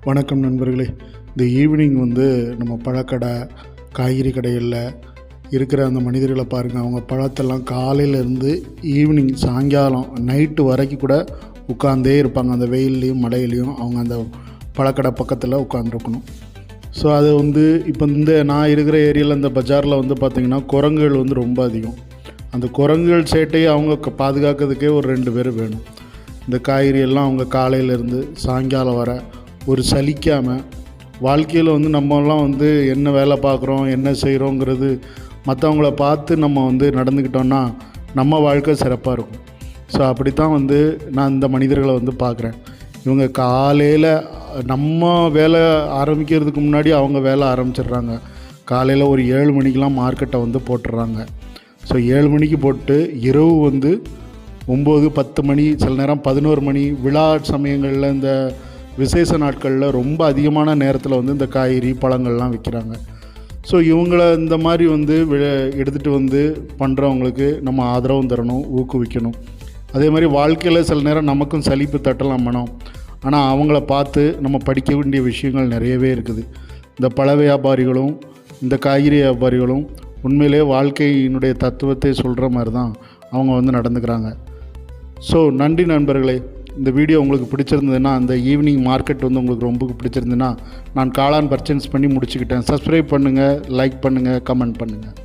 வணக்கம் நண்பர்களே. இந்த ஈவினிங் நம்ம பழக்கடை, காய்கறி கடைகளில் இருக்கிற அந்த மனிதர்களை பாருங்கள். அவங்க பழத்தெல்லாம் காலையிலேருந்து ஈவினிங் சாயங்காலம் நைட்டு வரைக்கும் கூட உட்காந்தே இருப்பாங்க. அந்த வெயில்லையும் மழையிலையும் அவங்க அந்த பழக்கடை பக்கத்தில் உட்காந்துருக்கணும். ஸோ அது இப்போ நான் இருக்கிற ஏரியாவில் இந்த பஜாரில் பார்த்திங்கன்னா குரங்குகள் ரொம்ப அதிகம். அந்த குரங்குகள் சேட்டையை அவங்க பாதுகாக்கிறதுக்கே ஒரு 2 பேர் வேணும். இந்த காய்கறி எல்லாம் அவங்க காலையிலேருந்து சாயங்காலம் வர ஒரு சலிக்காமல் வாழ்க்கையில் நம்மலாம் என்ன வேலை பார்க்குறோம், என்ன செய்கிறோங்கிறது மற்றவங்கள பார்த்து நம்ம நடந்துக்கிட்டோன்னா நம்ம வாழ்க்கை சிறப்பாக இருக்கும். ஸோ அப்படித்தான் நான் இந்த மனிதர்களை பார்க்குறேன். இவங்க காலையில் நம்ம வேலை ஆரம்பிக்கிறதுக்கு முன்னாடி அவங்க வேலை ஆரம்பிச்சிடுறாங்க. காலையில் ஒரு 7 மணிக்கெலாம் மார்க்கெட்டை போட்டுடுறாங்க. ஸோ 7 மணிக்கு போட்டு இரவு 9, 10 மணி, சில நேரம் 11 மணி, விழா சமயங்களில் இந்த விசேஷ நாட்களில் ரொம்ப அதிகமான நேரத்தில் இந்த காய்கறி பழங்கள்லாம் விற்கிறாங்க. ஸோ இவங்கள இந்த மாதிரி எடுத்துகிட்டு பண்ணுறவங்களுக்கு நம்ம ஆதரவும் தரணும், ஊக்குவிக்கணும். அதே மாதிரி வாழ்க்கையில் சில நேரம் நமக்கும் சலிப்பு தட்டலாம் மனம். ஆனால் அவங்கள பார்த்து நம்ம படிக்க வேண்டிய விஷயங்கள் நிறையவே இருக்குது. இந்த பழ வியாபாரிகளும் இந்த காய்கறி வியாபாரிகளும் உண்மையிலே வாழ்க்கையினுடைய தத்துவத்தை சொல்கிற மாதிரி தான் அவங்க நடந்துக்கிறாங்க. ஸோ நன்றி நண்பர்களே. இந்த வீடியோ உங்களுக்கு பிடிச்சிருந்ததுன்னா, அந்த ஈவினிங் மார்க்கெட் உங்களுக்கு ரொம்ப பிடிச்சிருந்ததுன்னா, நான் காளான் பர்ச்சேஸ் பண்ணி முடிச்சுக்கிட்டேன். சப்ஸ்கிரைப் பண்ணுங்கள், லைக் பண்ணுங்கள், கமெண்ட் பண்ணுங்கள்.